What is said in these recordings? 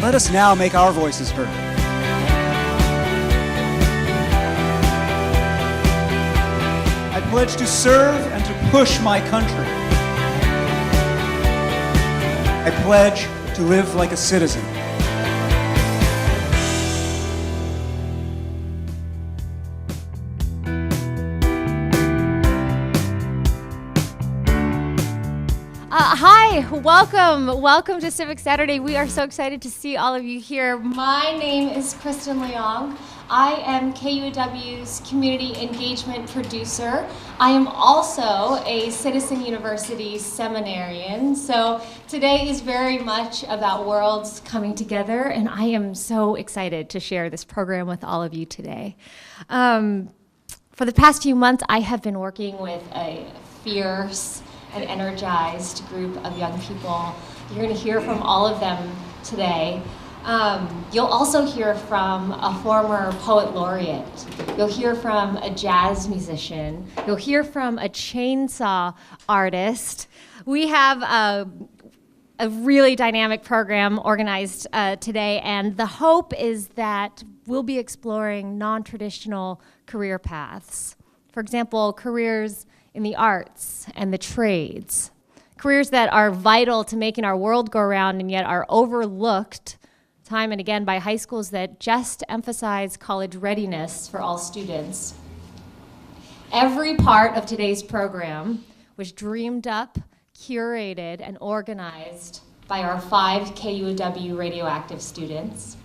Let us now make our voices heard. I pledge to serve and to push my country. I pledge to live like a citizen. Hi, welcome to Civic Saturday. We are so excited to see all of you here. My name is Kristin Leong. I am KUOW's community engagement producer. I am also a Citizen University seminarian. So today is very much about worlds coming together, and I am so excited to share this program with all of you today. For the past few months, I have been working with a fierce and energized group of young people. You're going to hear from all of them today. You'll also hear from a former poet laureate. You'll hear from a jazz musician. You'll hear from a chainsaw artist. We have a really dynamic program organized today, and the hope is that we'll be exploring non-traditional career paths. For example, careers in the arts and the trades, careers that are vital to making our world go round and yet are overlooked time and again by high schools that just emphasize college readiness for all students. Every part of today's program was dreamed up, curated, and organized by our 5 KUOW radioactive students.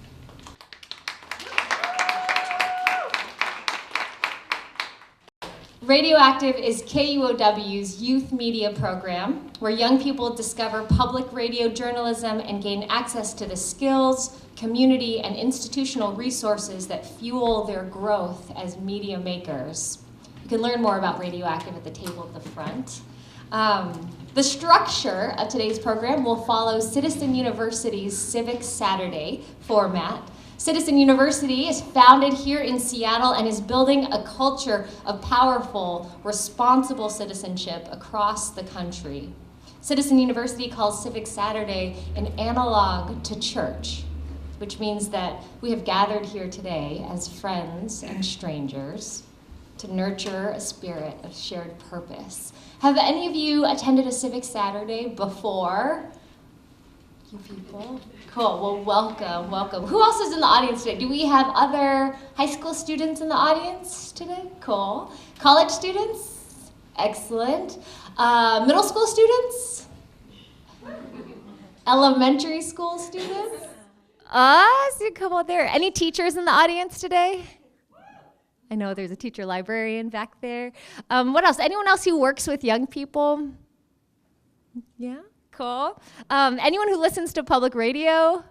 Radioactive is KUOW's youth media program, where young people discover public radio journalism and gain access to the skills, community, and institutional resources that fuel their growth as media makers. You can learn more about Radioactive at the table at the front. The structure of today's program will follow Citizen University's Civic Saturday format. Citizen University is founded here in Seattle and is building a culture of powerful, responsible citizenship across the country. Citizen University calls Civic Saturday an analogue to church, which means that we have gathered here today as friends and strangers to nurture a spirit of shared purpose. Have any of you attended a Civic Saturday before? You people? Cool, well, welcome. Who else is in the audience today? Do we have other high school students in the audience today? Cool. College students? Excellent. Middle school students? Elementary school students? I see a couple there. Any teachers in the audience today? I know there's a teacher librarian back there. What else? Anyone else who works with young people? Yeah? Cool. Anyone who listens to public radio?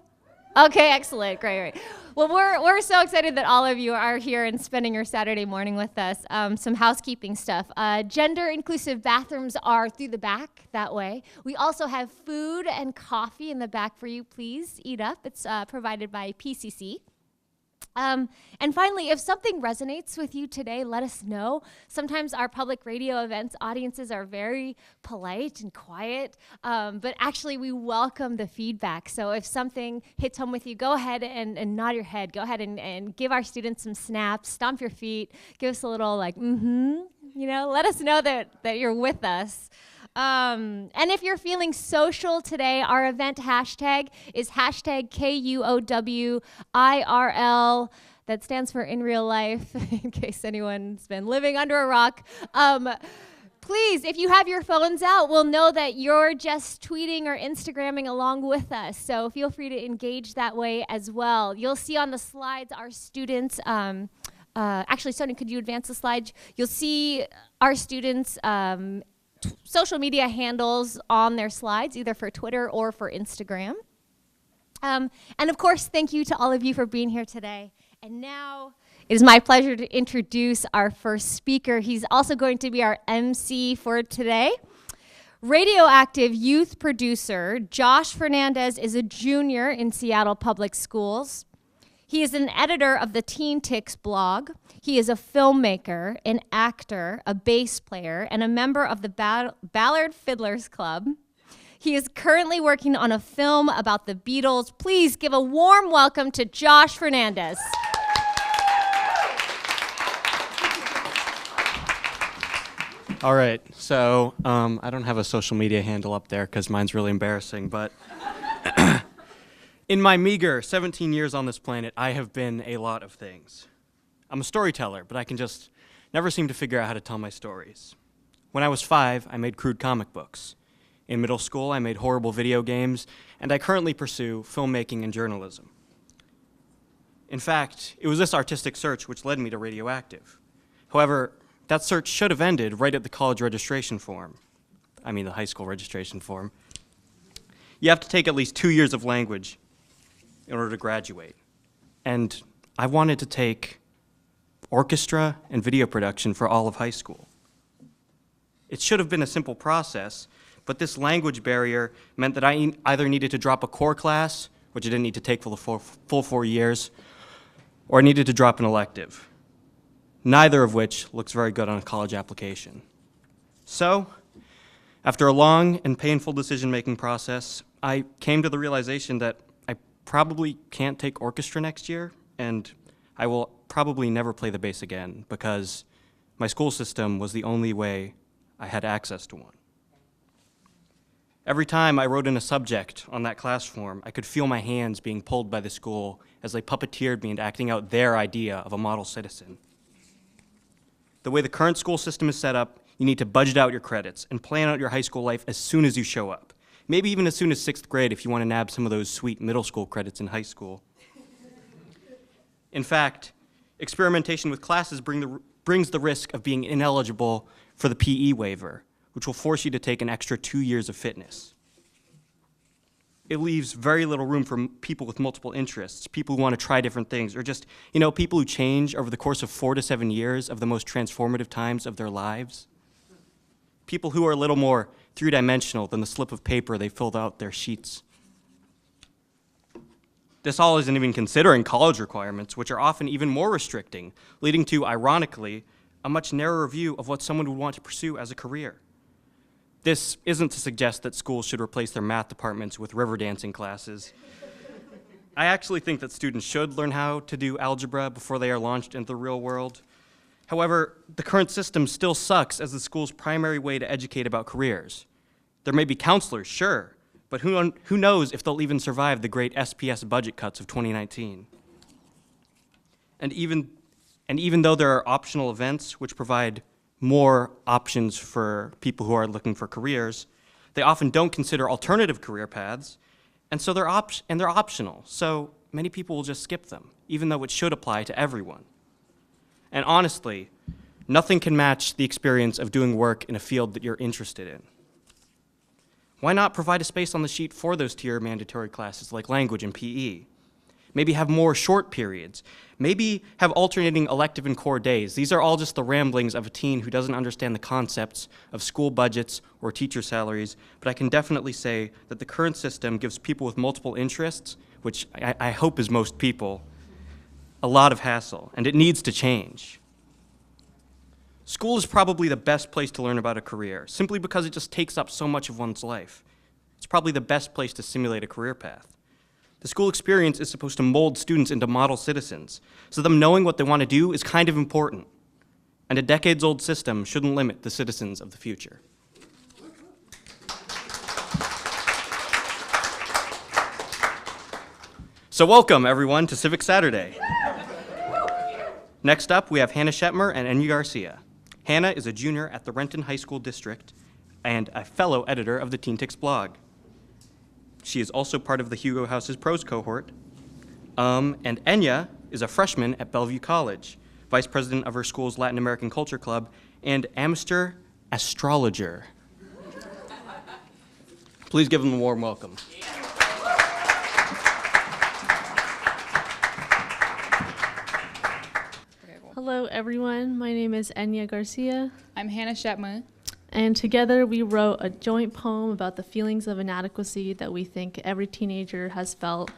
Okay, excellent, great. Well, we're so excited that all of you are here and spending your Saturday morning with us. Some housekeeping stuff. Gender-inclusive bathrooms are through the back that way. We also have food and coffee in the back for you. Please eat up. It's provided by PCC. And finally, if something resonates with you today, let us know. Sometimes our public radio events audiences are very polite and quiet, but actually we welcome the feedback. So if something hits home with you, go ahead and nod your head. Go ahead and give our students some snaps, stomp your feet, give us a little like, let us know that you're with us. And if you're feeling social today, our event hashtag is hashtag KUOWIRL. That stands for in real life, in case anyone's been living under a rock. Please, if you have your phones out, we'll know that you're just tweeting or Instagramming along with us. So feel free to engage that way as well. You'll see on the slides our students, actually, Sonia, could you advance the slide? You'll see our students' social media handles on their slides, either for Twitter or for Instagram. And of course, thank you to all of you for being here today. And now it is my pleasure to introduce our first speaker. He's also going to be our MC for today. Radioactive youth producer Josh Fernandez is a junior in Seattle Public Schools. He is an editor of the Teen Ticks blog. He is a filmmaker, an actor, a bass player, and a member of the Ballard Fiddlers Club. He is currently working on a film about the Beatles. Please give a warm welcome to Josh Fernandez. All right, so I don't have a social media handle up there because mine's really embarrassing, but in my meager 17 years on this planet, I have been a lot of things. I'm a storyteller, but I can just never seem to figure out how to tell my stories. When I was 5, I made crude comic books. In middle school, I made horrible video games, and I currently pursue filmmaking and journalism. In fact, it was this artistic search which led me to Radioactive. However, that search should have ended right at the college registration form. I mean the high school registration form. You have to take at least 2 years of language in order to graduate. And I wanted to take orchestra and video production for all of high school. It should have been a simple process, but this language barrier meant that I either needed to drop a core class, which I didn't need to take for the full 4 years, or I needed to drop an elective, neither of which looks very good on a college application. So, after a long and painful decision-making process, I came to the realization that I probably can't take orchestra next year, and I will probably never play the bass again because my school system was the only way I had access to one. Every time I wrote in a subject on that class form, I could feel my hands being pulled by the school as they puppeteered me into acting out their idea of a model citizen. The way the current school system is set up, you need to budget out your credits and plan out your high school life as soon as you show up. Maybe even as soon as 6th grade if you want to nab some of those sweet middle school credits in high school. In fact, experimentation with classes brings the risk of being ineligible for the PE waiver, which will force you to take an extra 2 years of fitness. It leaves very little room for people with multiple interests, people who want to try different things, or just, people who change over the course of 4 to 7 years of the most transformative times of their lives. People who are a little more three-dimensional than the slip of paper they filled out their sheets. This all isn't even considering college requirements, which are often even more restricting, leading to, ironically, a much narrower view of what someone would want to pursue as a career. This isn't to suggest that schools should replace their math departments with river dancing classes. I actually think that students should learn how to do algebra before they are launched into the real world. However, the current system still sucks as the school's primary way to educate about careers. There may be counselors, sure, but who knows if they'll even survive the great SPS budget cuts of 2019. And even though there are optional events which provide more options for people who are looking for careers, they often don't consider alternative career paths, and so they're optional. So many people will just skip them, even though it should apply to everyone. And honestly, nothing can match the experience of doing work in a field that you're interested in. Why not provide a space on the sheet for those tier mandatory classes like language and PE? Maybe have more short periods. Maybe have alternating elective and core days. These are all just the ramblings of a teen who doesn't understand the concepts of school budgets or teacher salaries, but I can definitely say that the current system gives people with multiple interests, which I hope is most people, a lot of hassle, and it needs to change. School is probably the best place to learn about a career, simply because it just takes up so much of one's life. It's probably the best place to simulate a career path. The school experience is supposed to mold students into model citizens, so them knowing what they want to do is kind of important. And a decades-old system shouldn't limit the citizens of the future. So welcome, everyone, to Civic Saturday. Next up, we have Hannah Shetmer and Enya Garcia. Hannah is a junior at the Renton High School District and a fellow editor of the Teen Tix blog. She is also part of the Hugo House's Pros cohort. And Enya is a freshman at Bellevue College, vice president of her school's Latin American Culture Club, and amateur astrologer. Please give them a warm welcome. Hello, everyone. My name is Enya Garcia, I'm Hannah Shetmer. and together we wrote a joint poem about the feelings of inadequacy that we think every teenager has felt.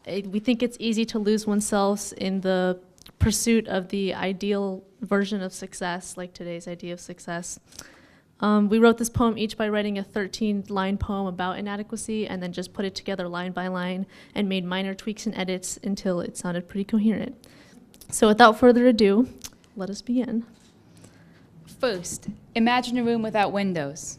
We think it's easy to lose oneself in the pursuit of the ideal version of success, like today's idea of success. We wrote this poem each by writing a 13-line poem about inadequacy and then just put it together line by line and made minor tweaks and edits until it sounded pretty coherent. So without further ado, let us begin. First, imagine a room without windows.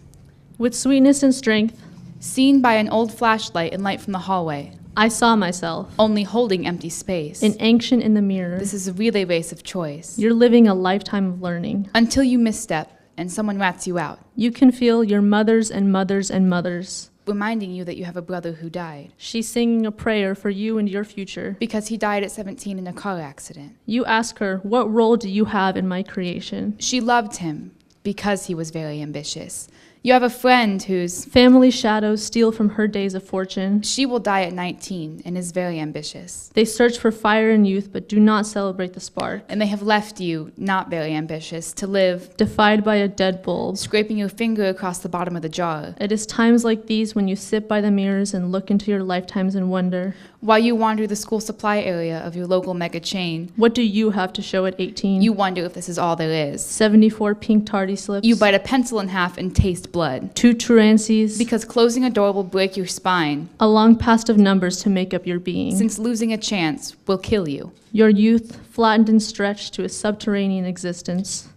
With sweetness and strength, Seen by an old flashlight and light from the hallway, I saw myself, only holding empty space. an ancient in the mirror. This is a relay race of choice. You're living a lifetime of learning. Until you misstep and someone rats you out, You can feel your mothers and mothers and mothers. reminding you that you have a brother who died. She's singing a prayer for you and your future. Because he died at 17 in a car accident. You ask her, what role do you have in my creation? She loved him because he was very ambitious. You have a friend whose Family shadows steal from her days of fortune. she will die at 19 and is very ambitious. They search for fire in youth, but do not celebrate the spark. And they have left you, not very ambitious, to live, Defied by a dead bulb. scraping your finger across the bottom of the jar, It is times like these when you sit by the mirrors and look into your lifetimes and wonder, while you wander the school supply area of your local mega chain. what do you have to show at 18? You wonder if this is all there is. 74 pink tardy slips. You bite a pencil in half and taste blood. 2 truancies. Because closing a door will break your spine, A long past of numbers to make up your being. since losing a chance will kill you. Your youth flattened and stretched to a subterranean existence.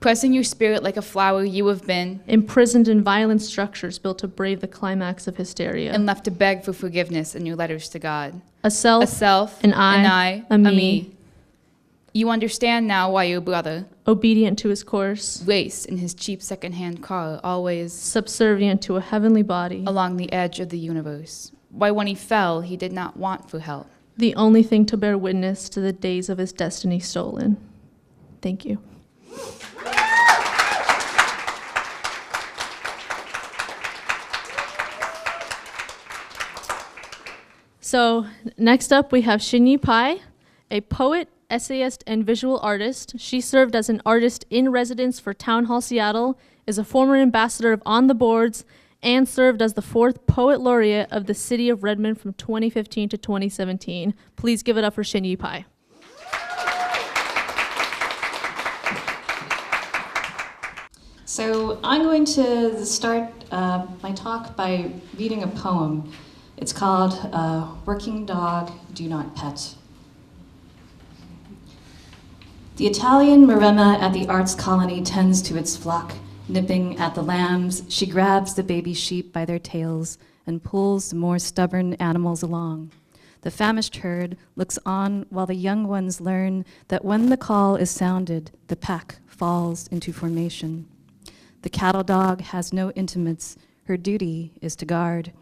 Pressing your spirit like a flower you have been, Imprisoned in violent structures built to brave the climax of hysteria. and left to beg for forgiveness in your letters to God. A self, A self, an I, a me. You understand now why your brother obedient to his course, raced in his cheap second-hand car, always subservient to a heavenly body. along the edge of the universe. Why when he fell, he did not want for help. The only thing to bear witness to the days of his destiny stolen. Thank you. So next up we have Shinyi Pai, a poet, essayist, and visual artist. She served as an artist in residence for Town Hall Seattle, is a former ambassador of On the Boards, and served as the 4th Poet Laureate of the City of Redmond from 2015 to 2017. Please give it up for Shinyi Pai. So I'm going to start my talk by reading a poem. It's called Working Dog, Do Not Pet. The Italian Maremma at the Arts Colony tends to its flock. Nipping at the lambs, she grabs the baby sheep by their tails and pulls the more stubborn animals along. The famished herd looks on while the young ones learn that when the call is sounded, the pack falls into formation. The cattle dog has no intimates. Her duty is to guard.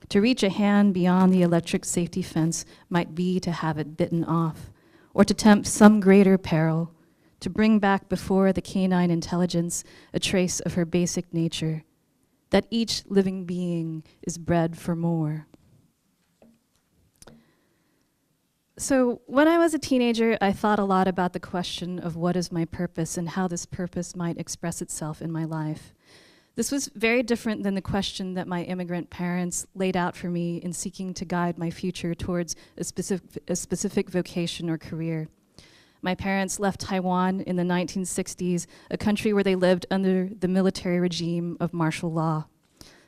To reach a hand beyond the electric safety fence might be to have it bitten off, or to tempt some greater peril, to bring back before the canine intelligence a trace of her basic nature, that each living being is bred for more. So when I was a teenager, I thought a lot about the question of what is my purpose and how this purpose might express itself in my life. This was very different than the question that my immigrant parents laid out for me in seeking to guide my future towards a specific vocation or career. My parents left Taiwan in the 1960s, a country where they lived under the military regime of martial law.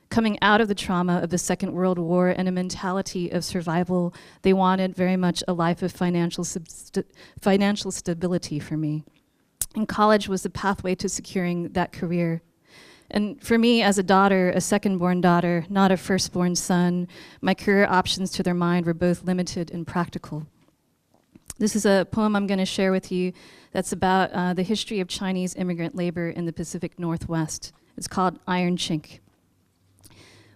Coming out of the trauma of the Second World War and a mentality of survival, they wanted very much a life of financial stability for me. And college was the pathway to securing that career. And for me, as a daughter, a second-born daughter, not a first-born son, my career options to their mind were both limited and practical. This is a poem I'm going to share with you that's about the history of Chinese immigrant labor in the Pacific Northwest. It's called Iron Chink.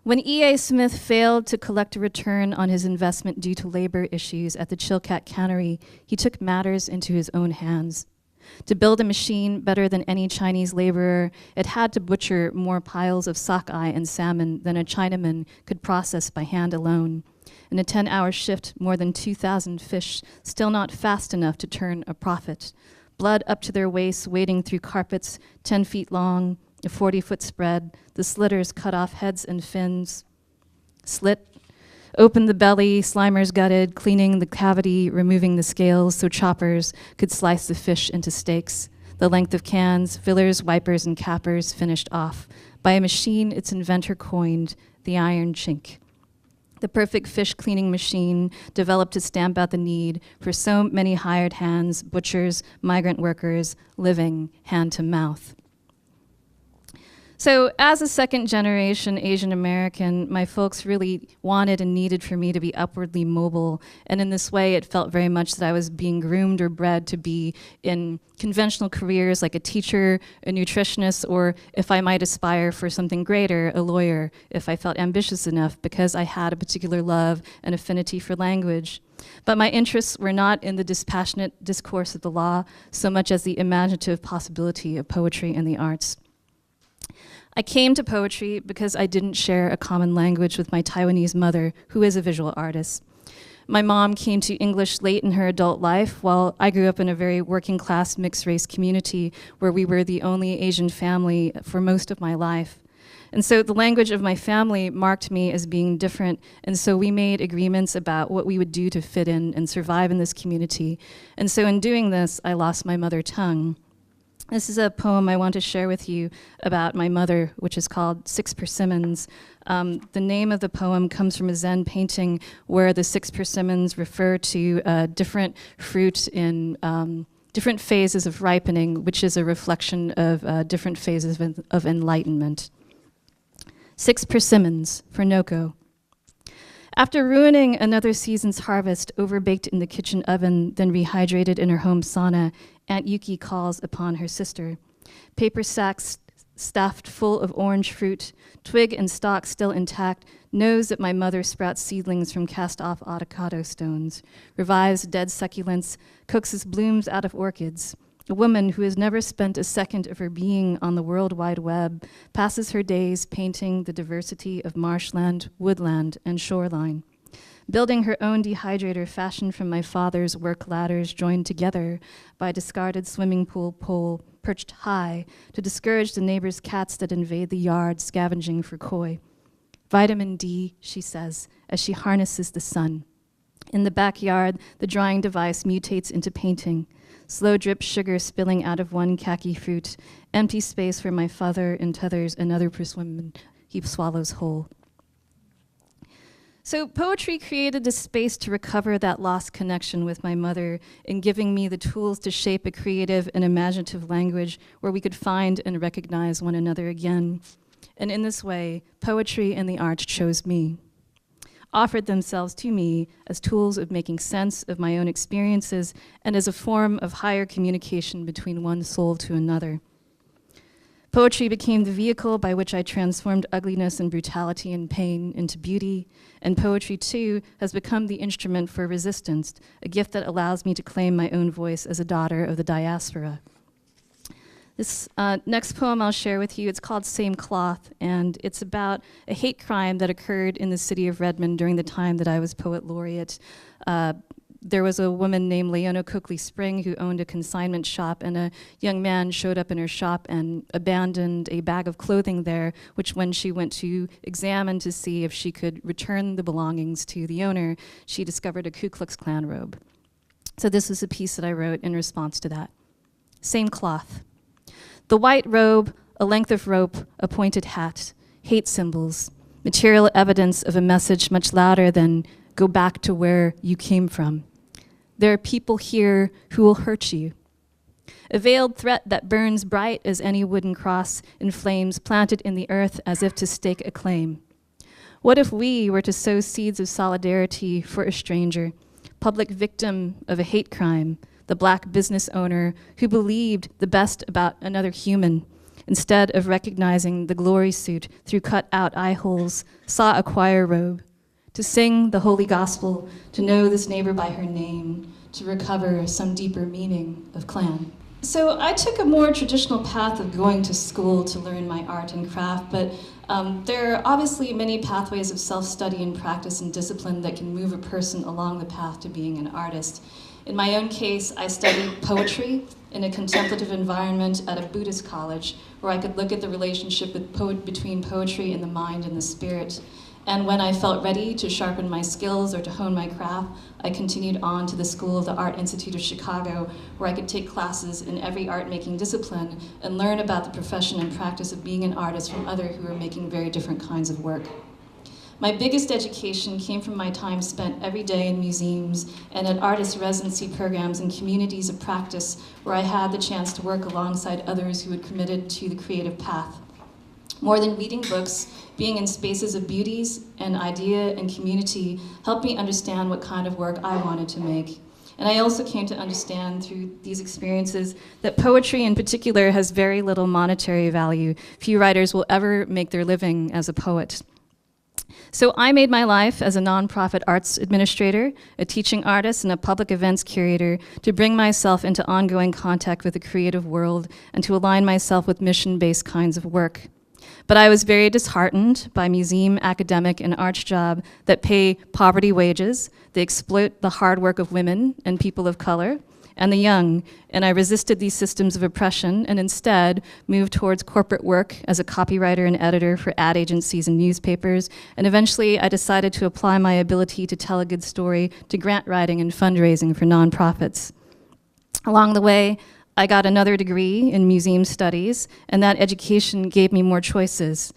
When E.A. Smith failed to collect a return on his investment due to labor issues at the Chilkat cannery, he took matters into his own hands. To build a machine better than any Chinese laborer, it had to butcher more piles of sockeye and salmon than a Chinaman could process by hand alone. In a 10-hour shift, more than 2,000 fish, still not fast enough to turn a profit. Blood up to their waists, wading through carpets 10 feet long, a 40-foot spread. The slitters cut off heads and fins. Slit. Opened the belly, Slimer's gutted, cleaning the cavity, removing the scales so choppers could slice the fish into steaks. the length of cans, fillers, wipers, and cappers finished off by a machine its inventor coined the iron chink. The perfect fish cleaning machine developed to stamp out the need for so many hired hands, butchers, migrant workers, living hand to mouth. So as a second generation Asian American, my folks really wanted and needed for me to be upwardly mobile. And in this way, it felt very much that I was being groomed or bred to be in conventional careers like a teacher, a nutritionist, or if I might aspire for something greater, a lawyer, if I felt ambitious enough because I had a particular love and affinity for language. But my interests were not in the dispassionate discourse of the law so much as the imaginative possibility of poetry and the arts. I came to poetry because I didn't share a common language with my Taiwanese mother, who is a visual artist. My mom came to English late in her adult life, while I grew up in a very working-class mixed-race community where we were the only Asian family for most of my life. And so the language of my family marked me as being different, and so we made agreements about what we would do to fit in and survive in this community. And so in doing this, I lost my mother tongue. This is a poem I want to share with you about my mother, which is called 6 Persimmons. The name of the poem comes from a Zen painting where the 6 persimmons refer to different fruit in different phases of ripening, which is a reflection of different phases of enlightenment. 6 persimmons for Noko. After ruining another season's harvest, overbaked in the kitchen oven, then rehydrated in her home sauna, Aunt Yuki calls upon her sister. Paper sacks stuffed full of orange fruit, twig and stalk still intact, knows that my mother sprouts seedlings from cast-off avocado stones, revives dead succulents, coaxes blooms out of orchids. A woman who has never spent a second of her being on the World Wide Web passes her days painting the diversity of marshland, woodland, and shoreline. Building her own dehydrator fashioned from my father's work ladders joined together by a discarded swimming pool pole perched high to discourage the neighbor's cats that invade the yard scavenging for koi. Vitamin D, she says, as she harnesses the sun. In the backyard, the drying device mutates into painting. Slow drip sugar spilling out of one khaki fruit, empty space for my father and tethers another persimmon he swallows whole. So poetry created a space to recover that lost connection with my mother in giving me the tools to shape a creative and imaginative language where we could find and recognize one another again. And in this way, poetry and the arts chose me, offered themselves to me as tools of making sense of my own experiences and as a form of higher communication between one soul to another. Poetry became the vehicle by which I transformed ugliness and brutality and pain into beauty, and poetry, too, has become the instrument for resistance, a gift that allows me to claim my own voice as a daughter of the diaspora. This next poem I'll share with you, it's called Same Cloth, and it's about a hate crime that occurred in the city of Redmond during the time that I was poet laureate. There was a woman named Leona Cookley Spring who owned a consignment shop, and a young man showed up in her shop and abandoned a bag of clothing there, which when she went to examine to see if she could return the belongings to the owner, she discovered a Ku Klux Klan robe. So this is a piece that I wrote in response to that. Same cloth. The white robe, a length of rope, a pointed hat, hate symbols, material evidence of a message much louder than go back to where you came from. There are people here who will hurt you. A veiled threat that burns bright as any wooden cross in flames planted in the earth as if to stake a claim. What if we were to sow seeds of solidarity for a stranger, public victim of a hate crime, the black business owner who believed the best about another human, instead of recognizing the glory suit through cut-out eye holes, saw a choir robe, to sing the holy gospel, to know this neighbor by her name, to recover some deeper meaning of Klan. So I took a more traditional path of going to school to learn my art and craft, but there are obviously many pathways of self-study and practice and discipline that can move a person along the path to being an artist. In my own case, I studied poetry in a contemplative environment at a Buddhist college where I could look at the relationship between poetry and the mind and the spirit. And when I felt ready to sharpen my skills or to hone my craft, I continued on to the School of the Art Institute of Chicago, where I could take classes in every art-making discipline and learn about the profession and practice of being an artist from others who were making very different kinds of work. My biggest education came from my time spent every day in museums and at artist residency programs and communities of practice where I had the chance to work alongside others who had committed to the creative path. More than reading books, being in spaces of beauties and idea and community helped me understand what kind of work I wanted to make. And I also came to understand through these experiences that poetry in particular has very little monetary value. Few writers will ever make their living as a poet. So I made my life as a nonprofit arts administrator, a teaching artist, and a public events curator to bring myself into ongoing contact with the creative world and to align myself with mission-based kinds of work. But I was very disheartened by museum, academic, and arts jobs that pay poverty wages. They exploit the hard work of women and people of color and the young, and I resisted these systems of oppression and instead moved towards corporate work as a copywriter and editor for ad agencies and newspapers, and eventually I decided to apply my ability to tell a good story to grant writing and fundraising for nonprofits. Along the way, I got another degree in museum studies, and that education gave me more choices.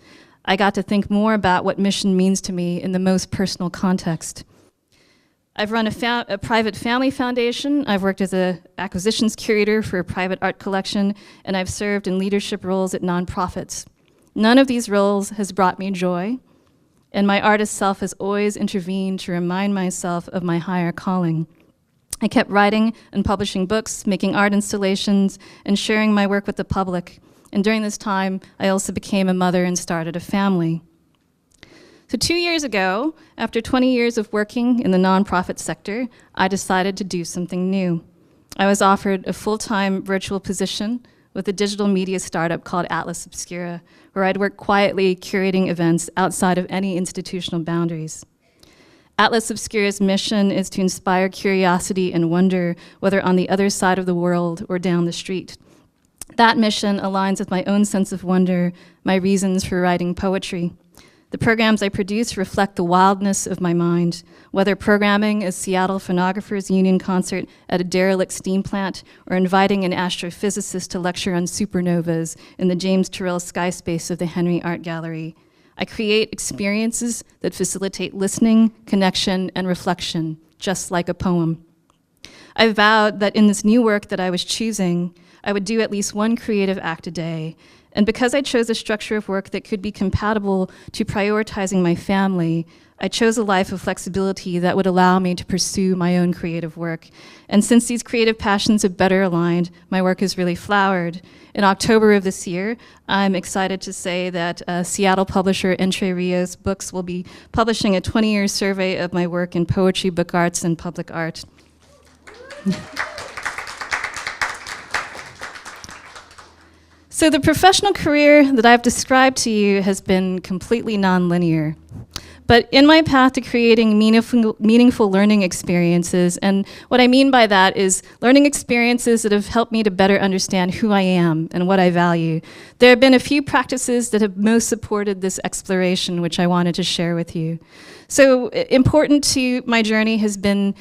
I got to think more about what mission means to me in the most personal context. I've run a private family foundation, I've worked as an acquisitions curator for a private art collection, and I've served in leadership roles at nonprofits. None of these roles has brought me joy, and my artist self has always intervened to remind myself of my higher calling. I kept writing and publishing books, making art installations, and sharing my work with the public. And during this time, I also became a mother and started a family. So 2 years ago, after 20 years of working in the nonprofit sector, I decided to do something new. I was offered a full-time virtual position with a digital media startup called Atlas Obscura, where I'd work quietly curating events outside of any institutional boundaries. Atlas Obscura's mission is to inspire curiosity and wonder, whether on the other side of the world or down the street. That mission aligns with my own sense of wonder, my reasons for writing poetry. The programs I produce reflect the wildness of my mind, whether programming a Seattle Phonographers Union concert at a derelict steam plant or inviting an astrophysicist to lecture on supernovas in the James Turrell Sky Space of the Henry Art Gallery. I create experiences that facilitate listening, connection, and reflection, just like a poem. I vowed that in this new work that I was choosing, I would do at least one creative act a day. And because I chose a structure of work that could be compatible to prioritizing my family, I chose a life of flexibility that would allow me to pursue my own creative work. And since these creative passions have better aligned, my work has really flowered. In October of this year, I'm excited to say that Seattle publisher Entre Rios Books will be publishing a 20-year survey of my work in poetry, book arts, and public art. So the professional career that I've described to you has been completely nonlinear. But in my path to creating meaningful learning experiences, and what I mean by that is learning experiences that have helped me to better understand who I am and what I value, there have been a few practices that have most supported this exploration, which I wanted to share with you. So important to my journey has been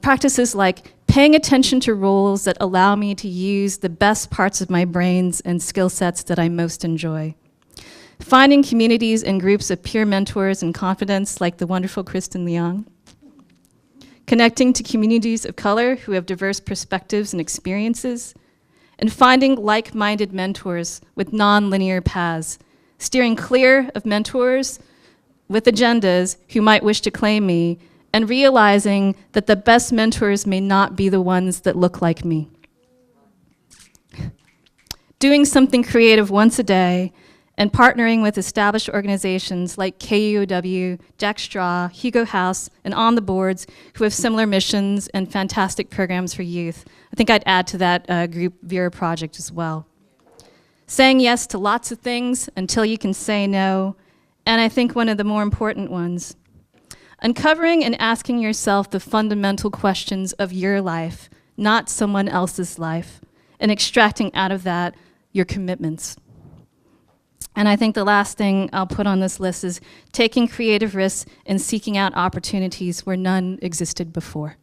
practices like paying attention to roles that allow me to use the best parts of my brains and skill sets that I most enjoy. Finding communities and groups of peer mentors and confidants like the wonderful Kristin Leong. Connecting to communities of color who have diverse perspectives and experiences. And finding like-minded mentors with non-linear paths. Steering clear of mentors with agendas who might wish to claim me, and realizing that the best mentors may not be the ones that look like me. Doing something creative once a day, and partnering with established organizations like KUOW, Jack Straw, Hugo House, and On the Boards, who have similar missions and fantastic programs for youth. I think I'd add to that group Vera Project as well. Saying yes to lots of things until you can say no, and I think one of the more important ones, uncovering and asking yourself the fundamental questions of your life, not someone else's life, and extracting out of that your commitments. And I think the last thing I'll put on this list is taking creative risks and seeking out opportunities where none existed before.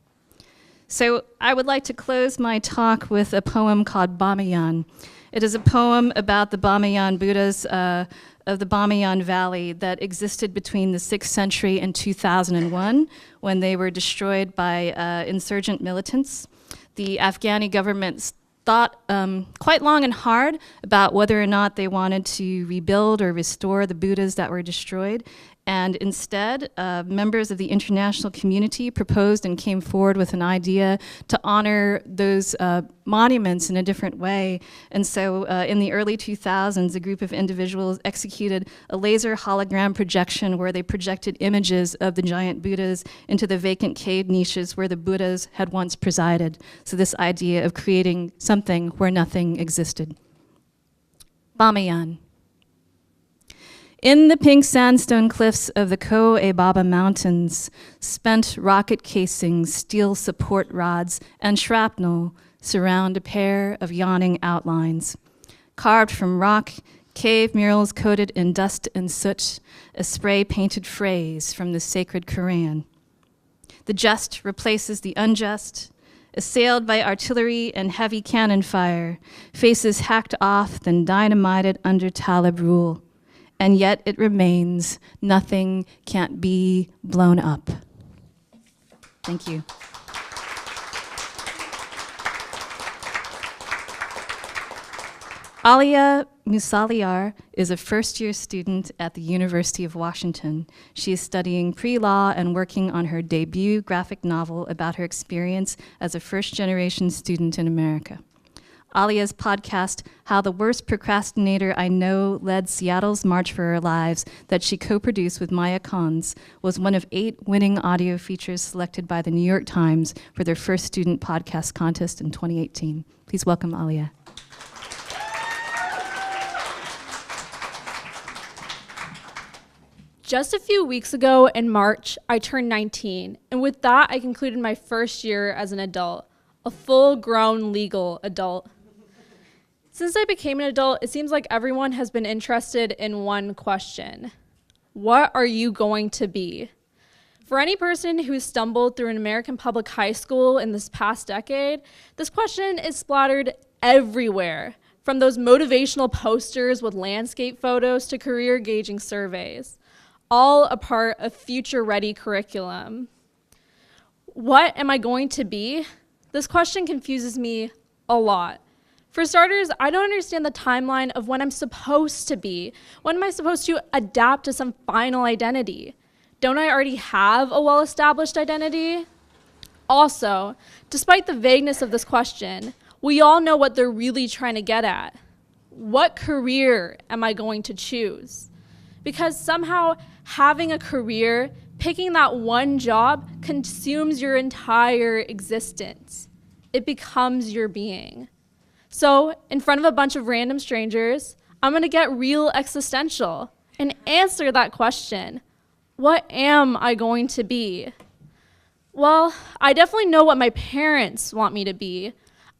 So I would like to close my talk with a poem called Bamayan. It is a poem about the Bamayan Buddhas of the Bamayan Valley that existed between the 6th century and 2001 when they were destroyed by insurgent militants. The Afghani government thought quite long and hard about whether or not they wanted to rebuild or restore the Buddhas that were destroyed. And instead, members of the international community proposed and came forward with an idea to honor those monuments in a different way. And so in the early 2000s, a group of individuals executed a laser hologram projection where they projected images of the giant Buddhas into the vacant cave niches where the Buddhas had once presided. So this idea of creating something where nothing existed. Bamayan. In the pink sandstone cliffs of the Ko-e Baba Mountains, spent rocket casings, steel support rods, and shrapnel surround a pair of yawning outlines. Carved from rock, cave murals coated in dust and soot, a spray-painted phrase from the sacred Quran. The just replaces the unjust, assailed by artillery and heavy cannon fire, faces hacked off, then dynamited under Talib rule. And yet it remains, nothing can't be blown up. Thank you. Aliyah Musaliar is a first-year student at the University of Washington. She is studying pre-law and working on her debut graphic novel about her experience as a first-generation student in America. Aliyah's podcast, How the Worst Procrastinator I Know Led Seattle's March for Our Lives, that she co-produced with Maya Cons, was one of 8 winning audio features selected by the New York Times for their first student podcast contest in 2018. Please welcome Aliyah. Just a few weeks ago in March, I turned 19, and with that, I concluded my first year as an adult, a full-grown legal adult. Since I became an adult, it seems like everyone has been interested in one question. What are you going to be? For any person who's stumbled through an American public high school in this past decade, this question is splattered everywhere, from those motivational posters with landscape photos to career-gauging surveys, all a part of future-ready curriculum. What am I going to be? This question confuses me a lot. For starters, I don't understand the timeline of when I'm supposed to be. When am I supposed to adapt to some final identity? Don't I already have a well-established identity? Also, despite the vagueness of this question, we all know what they're really trying to get at. What career am I going to choose? Because somehow having a career, picking that one job, consumes your entire existence. It becomes your being. So, in front of a bunch of random strangers, I'm gonna get real existential and answer that question. What am I going to be? Well, I definitely know what my parents want me to be.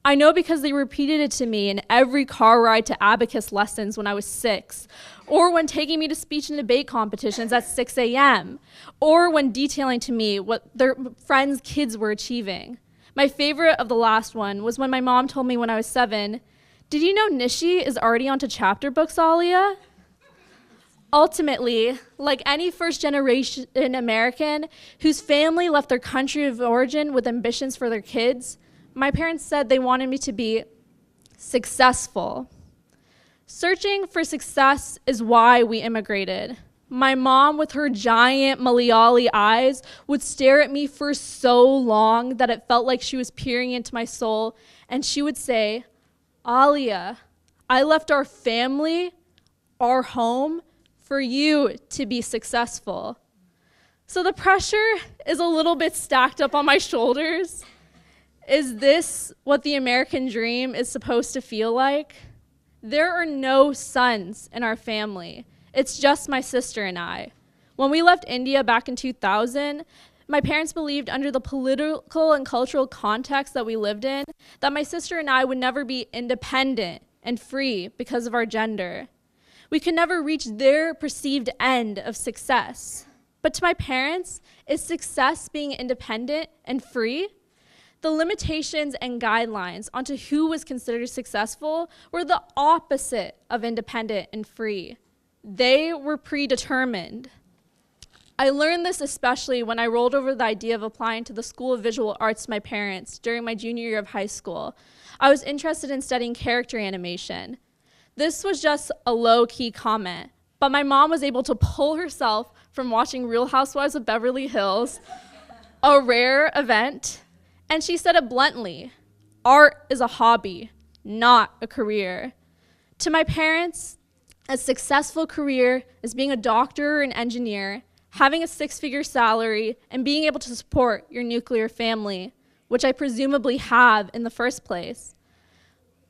I know because they repeated it to me in every car ride to abacus lessons when I was 6, or when taking me to speech and debate competitions at 6 a.m., or when detailing to me what their friends' kids were achieving. My favorite of the last one was when my mom told me when I was 7, "Did you know Nishi is already onto chapter books, Aliyah?" Ultimately, like any first-generation American whose family left their country of origin with ambitions for their kids, my parents said they wanted me to be successful. Searching for success is why we immigrated. My mom, with her giant Malayali eyes, would stare at me for so long that it felt like she was peering into my soul, and she would say, "Aliyah, I left our family, our home, for you to be successful." So the pressure is a little bit stacked up on my shoulders. Is this what the American dream is supposed to feel like? There are no sons in our family. It's just my sister and I. When we left India back in 2000, my parents believed, under the political and cultural context that we lived in, that my sister and I would never be independent and free because of our gender. We could never reach their perceived end of success. But to my parents, is success being independent and free? The limitations and guidelines onto who was considered successful were the opposite of independent and free. They were predetermined. I learned this especially when I rolled over the idea of applying to the School of Visual Arts to my parents during my junior year of high school. I was interested in studying character animation. This was just a low-key comment, but my mom was able to pull herself from watching Real Housewives of Beverly Hills, a rare event, and she said it bluntly: art is a hobby, not a career. To my parents, a successful career is being a doctor or an engineer, having a six-figure salary, and being able to support your nuclear family, which I presumably have in the first place.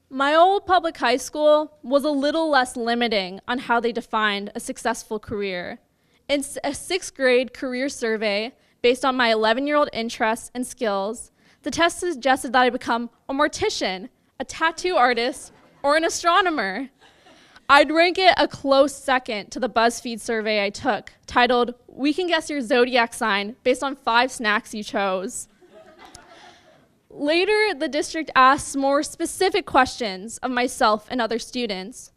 My old public high school was a little less limiting on how they defined a successful career. In a sixth grade career survey, based on my 11-year-old interests and skills, the test suggested that I become a mortician, a tattoo artist, or an astronomer. I'd rank it a close second to the BuzzFeed survey I took, titled, "We can guess your zodiac sign based on 5 snacks you chose." Later, the district asked more specific questions of myself and other students.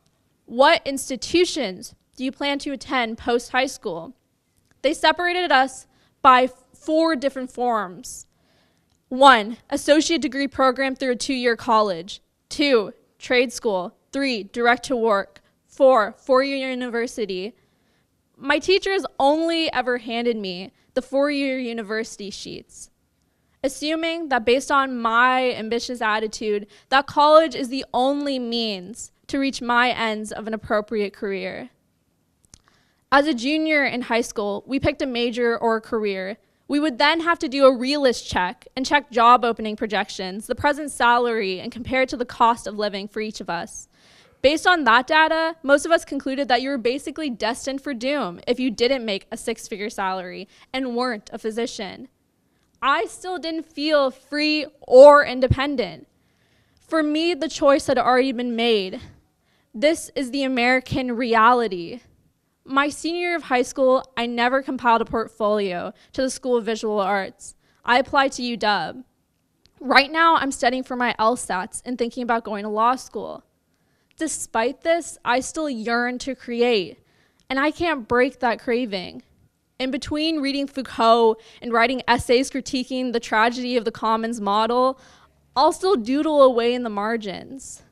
What institutions do you plan to attend post-high school? They separated us by 4 different forms. 1, associate degree program through a 2-year college. 2, trade school. 3, direct to work. 4, 4-year university. My teachers only ever handed me the 4-year university sheets, assuming that based on my ambitious attitude, that college is the only means to reach my ends of an appropriate career. As a junior in high school, we picked a major or a career. We would then have to do a realist check and check job opening projections, the present salary, and compare it to the cost of living for each of us. Based on that data, most of us concluded that you were basically destined for doom if you didn't make a 6-figure salary and weren't a physician. I still didn't feel free or independent. For me, the choice had already been made. This is the American reality. My senior year of high school, I never compiled a portfolio to the School of Visual Arts. I applied to UW. Right now, I'm studying for my LSATs and thinking about going to law school. Despite this, I still yearn to create, and I can't break that craving. In between reading Foucault and writing essays critiquing the tragedy of the commons model, I'll still doodle away in the margins.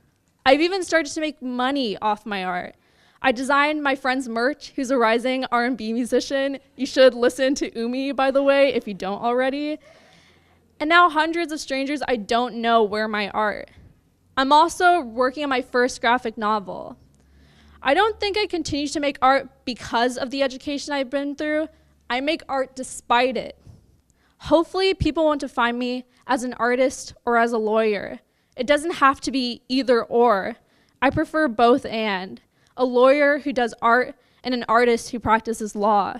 I've even started to make money off my art. I designed my friend's merch, who's a rising R&B musician. You should listen to Umi, by the way, if you don't already. And now hundreds of strangers I don't know wear my art. I'm also working on my first graphic novel. I don't think I continue to make art because of the education I've been through. I make art despite it. Hopefully, people want to find me as an artist or as a lawyer. It doesn't have to be either or. I prefer both and. A lawyer who does art and an artist who practices law.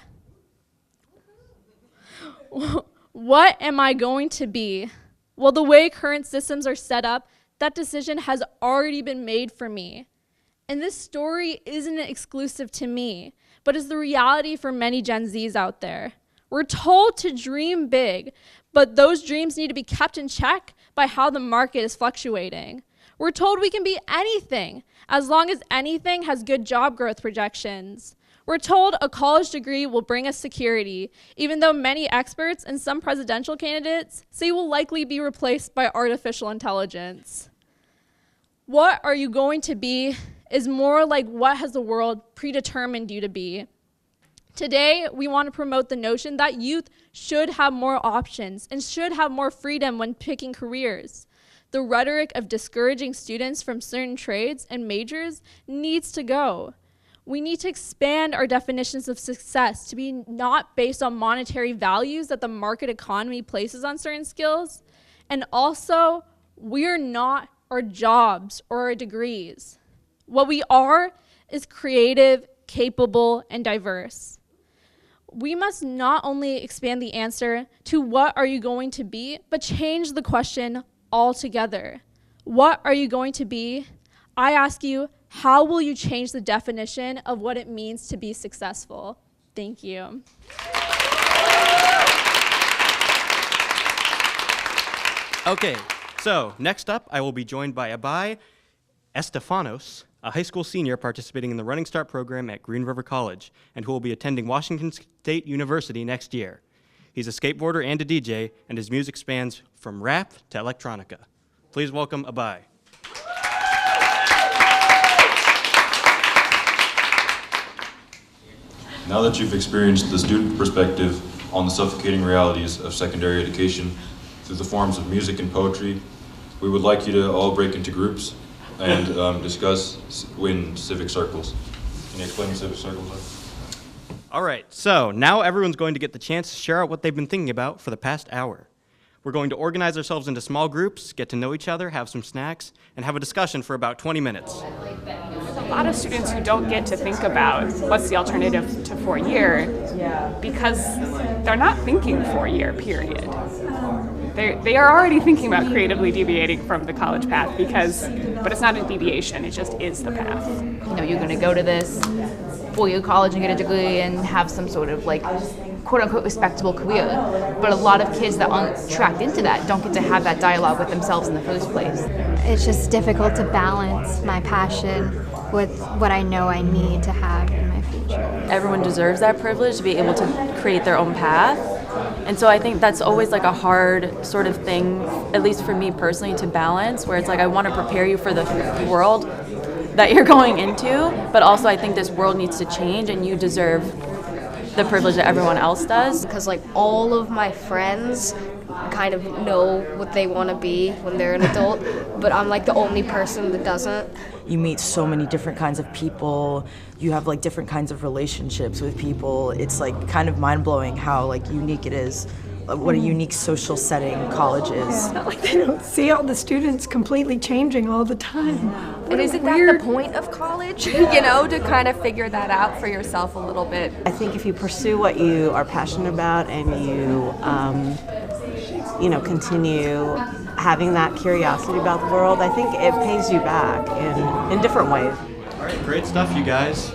What am I going to be? Well, the way current systems are set up, that decision has already been made for me. And this story isn't exclusive to me, but is the reality for many Gen Zs out there. We're told to dream big, but those dreams need to be kept in check by how the market is fluctuating. We're told we can be anything, as long as anything has good job growth projections. We're told a college degree will bring us security, even though many experts and some presidential candidates say will likely be replaced by artificial intelligence. What are you going to be is more like what has the world predetermined you to be. Today, we want to promote the notion that youth should have more options and should have more freedom when picking careers. The rhetoric of discouraging students from certain trades and majors needs to go. We need to expand our definitions of success to be not based on monetary values that the market economy places on certain skills. And also, we're not our jobs or our degrees. What we are is creative, capable, and diverse. We must not only expand the answer to what are you going to be, but change the question altogether. What are you going to be? I ask you, How will you change the definition of what it means to be successful? Thank you. Okay, so next up, I will be joined by Abai Estefanos, a high school senior participating in the Running Start program at Green River College, and who will be attending Washington State University next year. He's a skateboarder and a DJ, and his music spans from rap to electronica. Please welcome Abai. Now that you've experienced the student perspective on the suffocating realities of secondary education through the forms of music and poetry, we would like you to all break into groups and discuss in civic circles. Can you explain what civic circles are? All right, so now everyone's going to get the chance to share out what they've been thinking about for the past hour. We're going to organize ourselves into small groups, get to know each other, have some snacks, and have a discussion for about 20 minutes. There's a lot of students who don't get to think about what's the alternative to 4-year because they're not thinking 4-year, period. They are already thinking about creatively deviating from the college path but it's not a deviation, it just is the path. You know, you're going to go to this 4-year college and get a degree and have some sort of like quote-unquote respectable career, but a lot of kids that aren't tracked into that don't get to have that dialogue with themselves in the first place. It's just difficult to balance my passion with what I know I need to have in my future. Everyone deserves that privilege to be able to create their own path. And so I think that's always like a hard sort of thing, at least for me personally, to balance, where it's like I want to prepare you for the world that you're going into, but also I think this world needs to change and you deserve the privilege that everyone else does. Because like all of my friends kind of know what they want to be when they're an adult, but I'm like the only person that doesn't. You meet so many different kinds of people, you have like different kinds of relationships with people. It's like kind of mind-blowing how like unique it is, what a unique social setting college is. It's not like they don't see all the students completely changing all the time. And isn't that the point of college? You know, to kind of figure that out for yourself a little bit. I think if you pursue what you are passionate about and you know, continue having that curiosity about the world, I think it pays you back in different ways. All right, great stuff, you guys.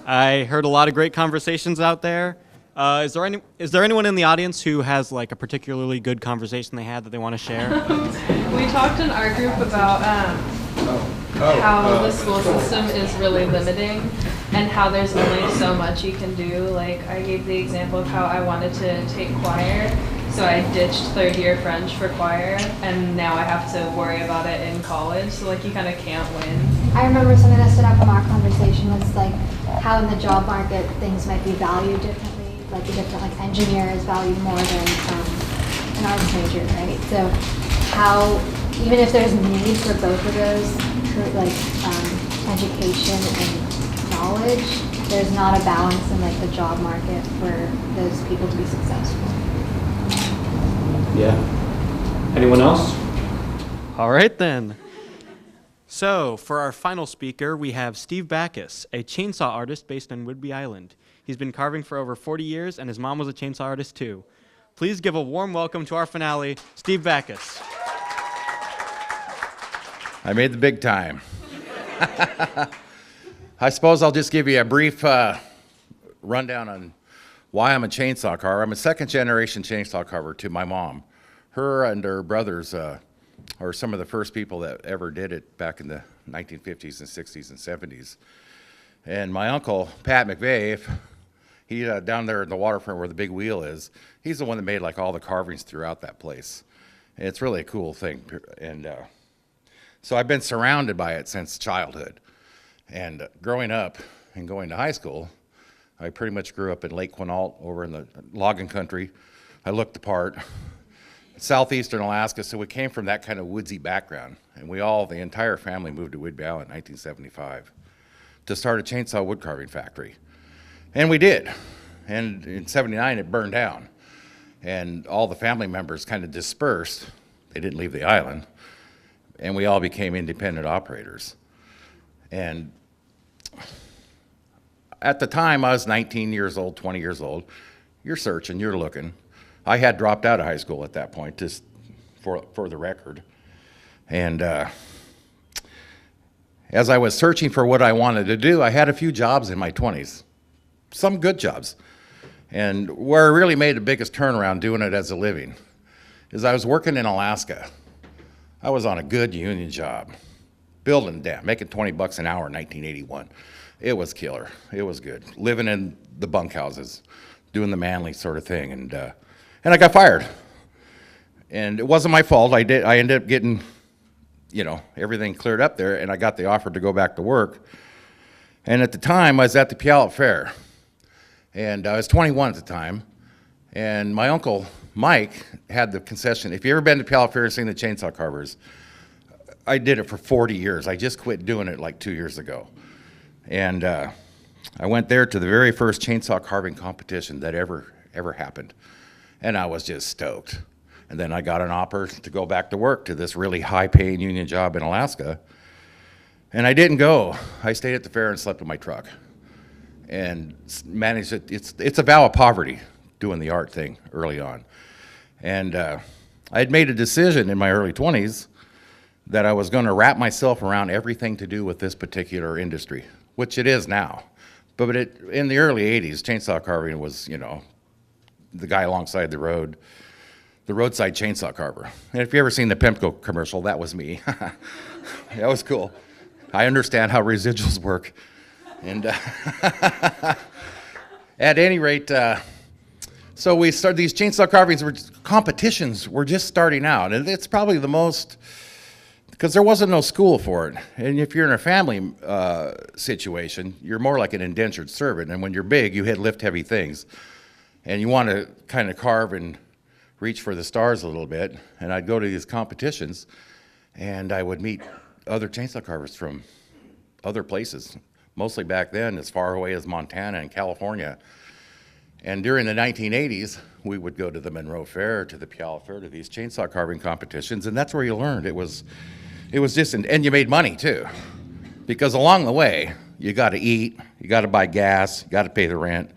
I heard a lot of great conversations out there. Is there anyone in the audience who has like a particularly good conversation they had that they want to share? We talked in our group about how the school system is really limiting and how there's only so much you can do. Like I gave the example of how I wanted to take choir, so I ditched 3rd year French for choir, and now I have to worry about it in college. So like you kind of can't win. I remember something that stood out from our conversation was like how in the job market things might be valued differently. Like a different like engineer is valued more than an arts major, right? So how even if there's need for both of those, like education and knowledge, there's not a balance in like the job market for those people to be successful. Yeah. Anyone else? All right then. So for our final speaker, we have Steve Backus, a chainsaw artist based on Whidbey Island. He's been carving for over 40 years, and his mom was a chainsaw artist too. Please give a warm welcome to our finale, Steve Backus. I made the big time. I suppose I'll just give you a brief rundown on why I'm a chainsaw carver. I'm a second-generation chainsaw carver to my mom. Her and her brothers are some of the first people that ever did it back in the 1950s and 60s and 70s. And my uncle, Pat McVeigh, he down there in the waterfront where the big wheel is, he's the one that made like all the carvings throughout that place. And it's really a cool thing. And so I've been surrounded by it since childhood. And growing up and going to high school, I pretty much grew up in Lake Quinault over in the logging country. I looked the part. Southeastern Alaska, so we came from that kind of woodsy background. And the entire family moved to Whidbey Island in 1975 to start a chainsaw wood carving factory. And we did. And in 79, it burned down. And all the family members kind of dispersed. They didn't leave the island. And we all became independent operators. And at the time, I was 19 years old, 20 years old. You're searching, you're looking. I had dropped out of high school at that point, just for the record. And as I was searching for what I wanted to do, I had a few jobs in my 20s, some good jobs. And where I really made the biggest turnaround doing it as a living is I was working in Alaska. I was on a good union job, building a dam, making 20 bucks an hour in 1981. It was killer. It was good. Living in the bunkhouses, doing the manly sort of thing, and I got fired. And it wasn't my fault. I ended up getting, everything cleared up there, and I got the offer to go back to work. And at the time, I was at the Puyallup Fair, and I was 21 at the time, and my uncle Mike had the concession. If you ever been to Puyallup Fair and seen the chainsaw carvers, I did it for 40 years. I just quit doing it like 2 years ago. And I went there to the very first chainsaw carving competition that ever happened. And I was just stoked. And then I got an offer to go back to work to this really high-paying union job in Alaska. And I didn't go. I stayed at the fair and slept in my truck. And managed it. It's a vow of poverty doing the art thing early on. And I had made a decision in my early 20s that I was going to wrap myself around everything to do with this particular industry, which it is now. But in the early 80s, chainsaw carving was, the guy alongside the road, the roadside chainsaw carver. And if you ever seen the Pimco commercial, that was me. That was cool. I understand how residuals work. And at any rate, so we started these chainsaw carvings, competitions were just starting out. And it's probably the most, because there wasn't no school for it. And if you're in a family situation, you're more like an indentured servant. And when you're big, you lift heavy things. And you want to kind of carve and reach for the stars a little bit. And I'd go to these competitions, and I would meet other chainsaw carvers from other places, mostly back then as far away as Montana and California. And during the 1980s, we would go to the Monroe Fair, to the Puyallup Fair, to these chainsaw carving competitions, and that's where you learned. It was just, and you made money too, because along the way, you got to eat, you got to buy gas, you got to pay the rent,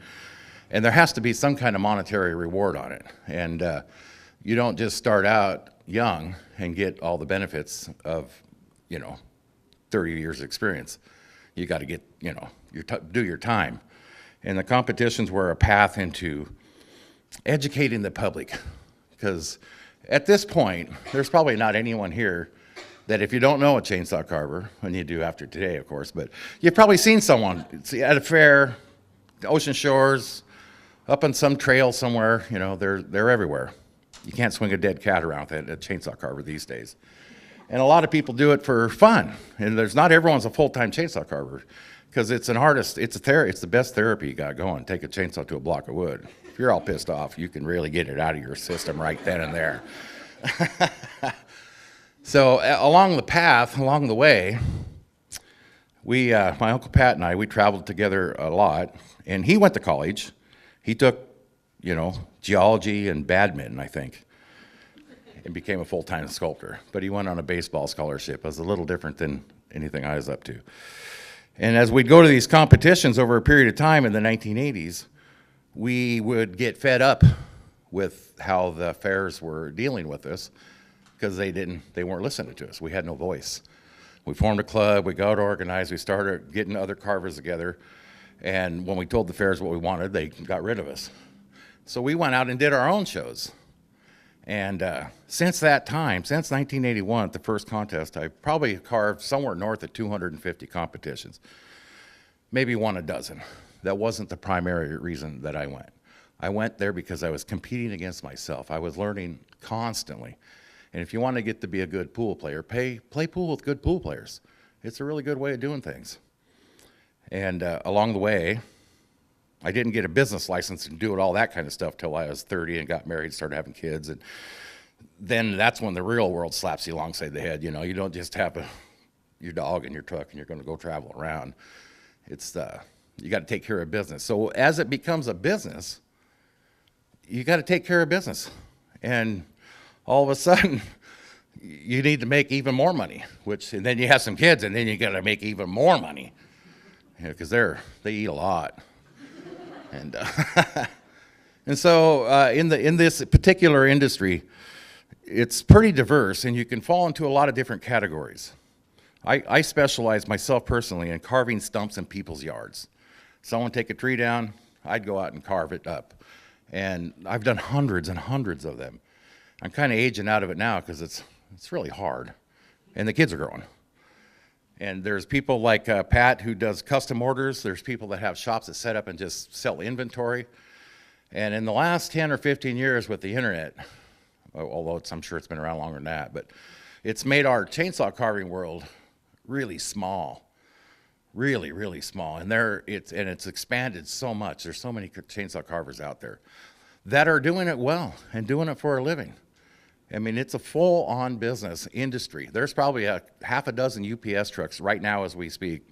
and there has to be some kind of monetary reward on it. And you don't just start out young and get all the benefits of, 30 years experience. You got to get, do your time. And the competitions were a path into educating the public, because at this point, there's probably not anyone here that if you don't know a chainsaw carver, and you do after today, of course, but you've probably seen someone at a fair, the ocean shores, up on some trail somewhere, they're everywhere. You can't swing a dead cat around with a chainsaw carver these days. And a lot of people do it for fun, and not everyone's a full-time chainsaw carver, because it's an artist, it's the best therapy you got going. Take a chainsaw to a block of wood. If you're all pissed off, you can really get it out of your system right then and there. So along the way, my Uncle Pat and we traveled together a lot, and he went to college. He took, geology and badminton, I think, and became a full-time sculptor. But he went on a baseball scholarship. It was a little different than anything I was up to. And as we'd go to these competitions over a period of time in the 1980s, we would get fed up with how the fairs were dealing with us, because they weren't listening to us. We had no voice. We formed a club, we got organized, we started getting other carvers together, and when we told the fairs what we wanted, they got rid of us. So we went out and did our own shows. And since that time, since 1981, at the first contest, I've probably carved somewhere north of 250 competitions, maybe a dozen. That wasn't the primary reason that I went. I went there because I was competing against myself. I was learning constantly. And if you want to get to be a good pool player, play pool with good pool players. It's a really good way of doing things. And along the way, I didn't get a business license and do all that kind of stuff till I was 30 and got married, started having kids. And then that's when the real world slaps you alongside the head. You don't just have your dog in your truck and you're going to go travel around. You got to take care of business. So as it becomes a business, you got to take care of business. And all of a sudden, you need to make even more money, and then you have some kids, and then you got to make even more money, because they eat a lot. And so in this particular industry, it's pretty diverse, and you can fall into a lot of different categories. I specialize myself personally in carving stumps in people's yards. Someone take a tree down, I'd go out and carve it up. And I've done hundreds and hundreds of them. I'm kind of aging out of it now because it's really hard. And the kids are growing. And there's people like Pat who does custom orders. There's people that have shops that set up and just sell inventory. And in the last 10 or 15 years with the internet, although I'm sure it's been around longer than that, but it's made our chainsaw carving world really small, really, really small. And it's expanded so much. There's so many chainsaw carvers out there that are doing it well and doing it for a living. I mean, it's a full-on business industry. There's probably a half a dozen UPS trucks right now as we speak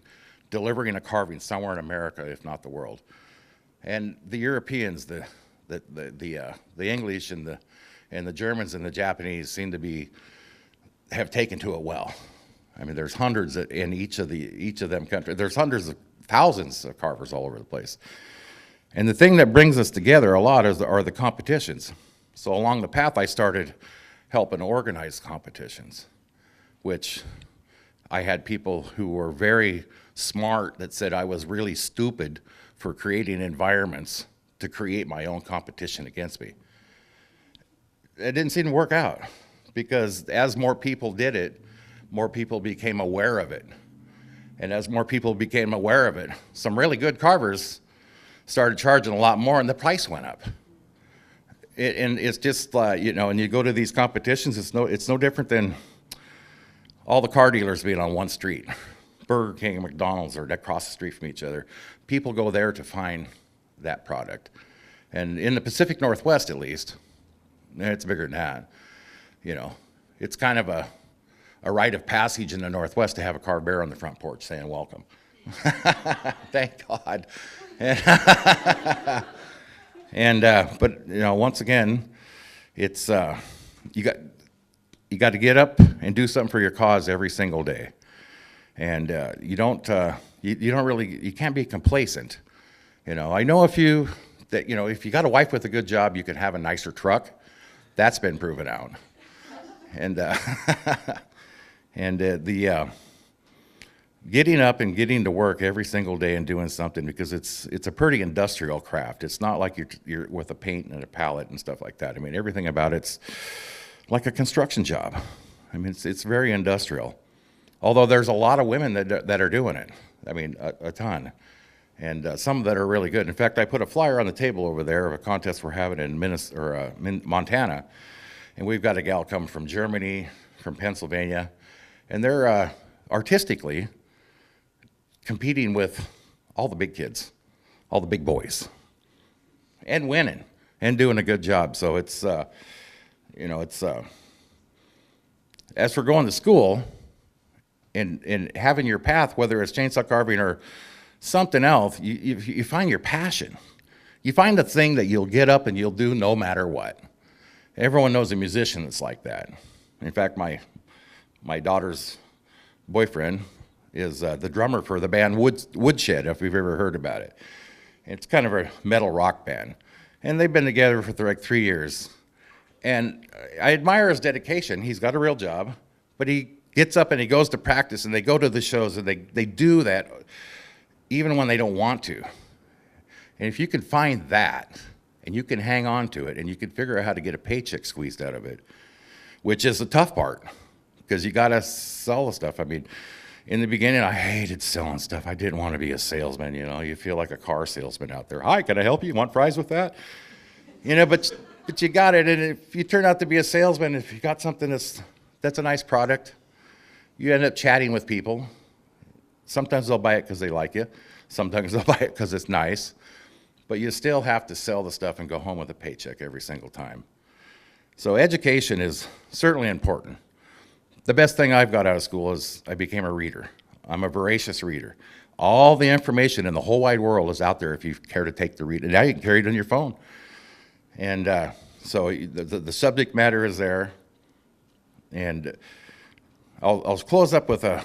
delivering a carving somewhere in America, if not the world. And the Europeans, the English and the Germans and the Japanese seem to have taken to it well. I mean, there's hundreds in each of them countries. There's hundreds of thousands of carvers all over the place. And the thing that brings us together a lot are the competitions. So along the path, I started helping organize competitions, which I had people who were very smart that said I was really stupid for creating environments to create my own competition against me. It didn't seem to work out because as more people did it, more people became aware of it. And as more people became aware of it, some really good carvers started charging a lot more and the price went up. And it's just, you know, and you go to these competitions, it's no different than all the car dealers being on one street. Burger King and McDonald's are across the street from each other. People go there to find that product. And in the Pacific Northwest, at least, it's bigger than that. You know, it's kind of a rite of passage in the Northwest to have a carved bear on the front porch saying welcome. Thank God. But you know, once again, it's you got to get up and do something for your cause every single day, and you can't be complacent. You know, I know if you got a wife with a good job, you can have a nicer truck. That's been proven out, and getting up and getting to work every single day and doing something, because it's a pretty industrial craft. It's not like you're with a paint and a palette and stuff like that. I mean, everything about it's like a construction job. I mean, it's very industrial. Although there's a lot of women that are doing it. I mean, a ton. And some that are really good. In fact, I put a flyer on the table over there of a contest we're having in Montana. And we've got a gal come from Germany, from Pennsylvania. And they're artistically competing with all the big kids, all the big boys, and winning and doing a good job. So it's, as for going to school and having your path, whether it's chainsaw carving or something else, you find your passion. You find the thing that you'll get up and you'll do no matter what. Everyone knows a musician that's like that. In fact, my daughter's boyfriend is the drummer for the band Woodshed, if you've ever heard about it. It's kind of a metal rock band. And they've been together for like 3 years. And I admire his dedication. He's got a real job, but he gets up and he goes to practice, and they go to the shows, and they do that even when they don't want to. And if you can find that, and you can hang on to it, and you can figure out how to get a paycheck squeezed out of it, which is the tough part, because you got to sell the stuff. I mean, in the beginning, I hated selling stuff. I didn't want to be a salesman, you know. You feel like a car salesman out there. Hi, can I help you? Want fries with that? You know, but you got it, and if you turn out to be a salesman, if you got something that's a nice product, you end up chatting with people. Sometimes they'll buy it because they like you. Sometimes they'll buy it because it's nice. But you still have to sell the stuff and go home with a paycheck every single time. So education is certainly important. The best thing I've got out of school is I became a reader. I'm a voracious reader. All the information in the whole wide world is out there if you care to take the read. And now you can carry it on your phone. And so the subject matter is there. And I'll close up with I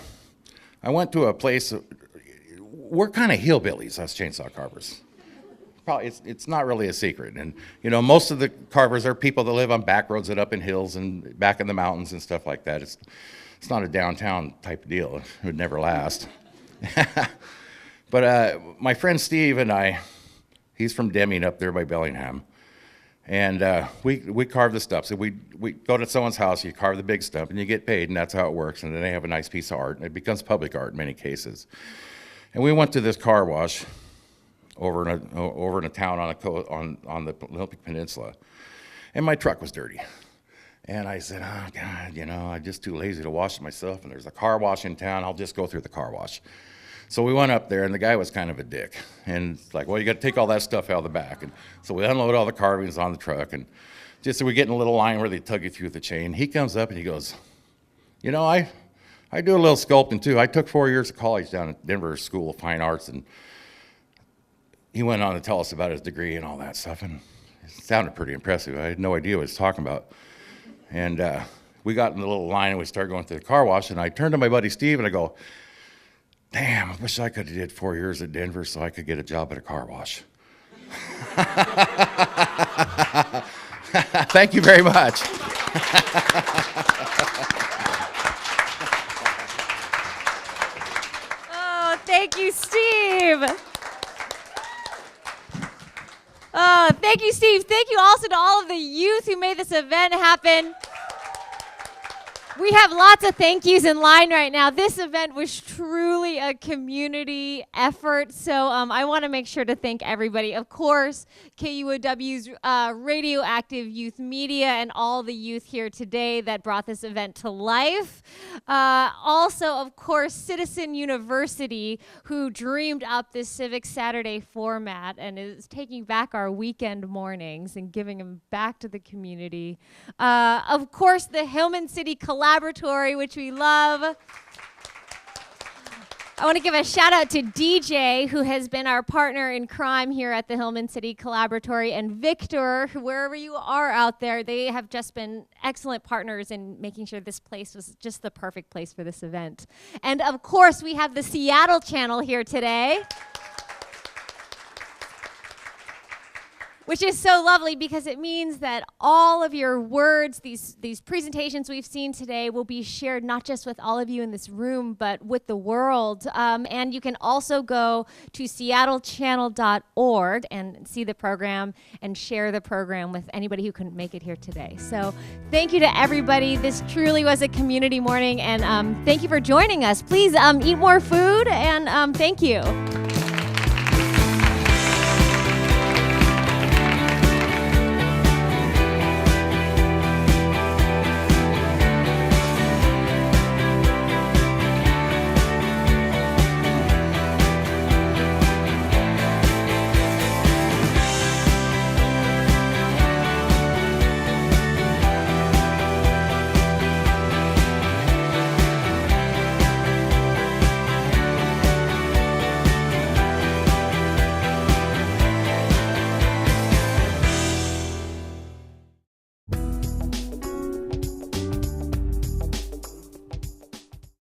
went to a place, we're kind of hillbillies, us chainsaw carvers. Probably it's not really a secret. And you know, most of the carvers are people that live on back roads and up in hills and back in the mountains and stuff like that. It's not a downtown type of deal. It would never last. But my friend Steve and I, he's from Deming up there by Bellingham. And we carve the stuff. So we go to someone's house, you carve the big stuff, and you get paid, and that's how it works. And then they have a nice piece of art, and it becomes public art in many cases. And we went to this car wash over in a town on the Olympic Peninsula, and my truck was dirty. And I said, oh God, you know, I'm just too lazy to wash it myself, and there's a car wash in town, I'll just go through the car wash. So we went up there, and the guy was kind of a dick. And it's like, well, you got to take all that stuff out of the back. And so we unload all the carvings on the truck, and just so we get in a little line where they tug you through the chain. He comes up and he goes, you know, I do a little sculpting too. I took 4 years of college down at Denver School of Fine Arts, and he went on to tell us about his degree and all that stuff, and it sounded pretty impressive. I had no idea what he was talking about. And we got in the little line, and we started going through the car wash, and I turned to my buddy Steve, and I go, damn, I wish I could have did 4 years at Denver so I could get a job at a car wash. Thank you very much. Oh, thank you, Steve. Oh, thank you, Steve. Thank you also to all of the youth who made this event happen. We have lots of thank yous in line right now. This event was truly a community effort, so I want to make sure to thank everybody. Of course, KUOW's Radioactive Youth Media and all the youth here today that brought this event to life. Also, of course, Citizen University, who dreamed up this Civic Saturday format and is taking back our weekend mornings and giving them back to the community. Of course, the Hillman City Collaboratory, which we love. I want to give a shout out to DJ, who has been our partner in crime here at the Hillman City Collaboratory, and Victor, who, wherever you are out there, they have just been excellent partners in making sure this place was just the perfect place for this event. And of course, we have the Seattle channel here today, which is so lovely because it means that all of your words, these presentations we've seen today, will be shared not just with all of you in this room, but with the world. And you can also go to seattlechannel.org and see the program and share the program with anybody who couldn't make it here today. So thank you to everybody. This truly was a community morning, and thank you for joining us. Please eat more food, and thank you.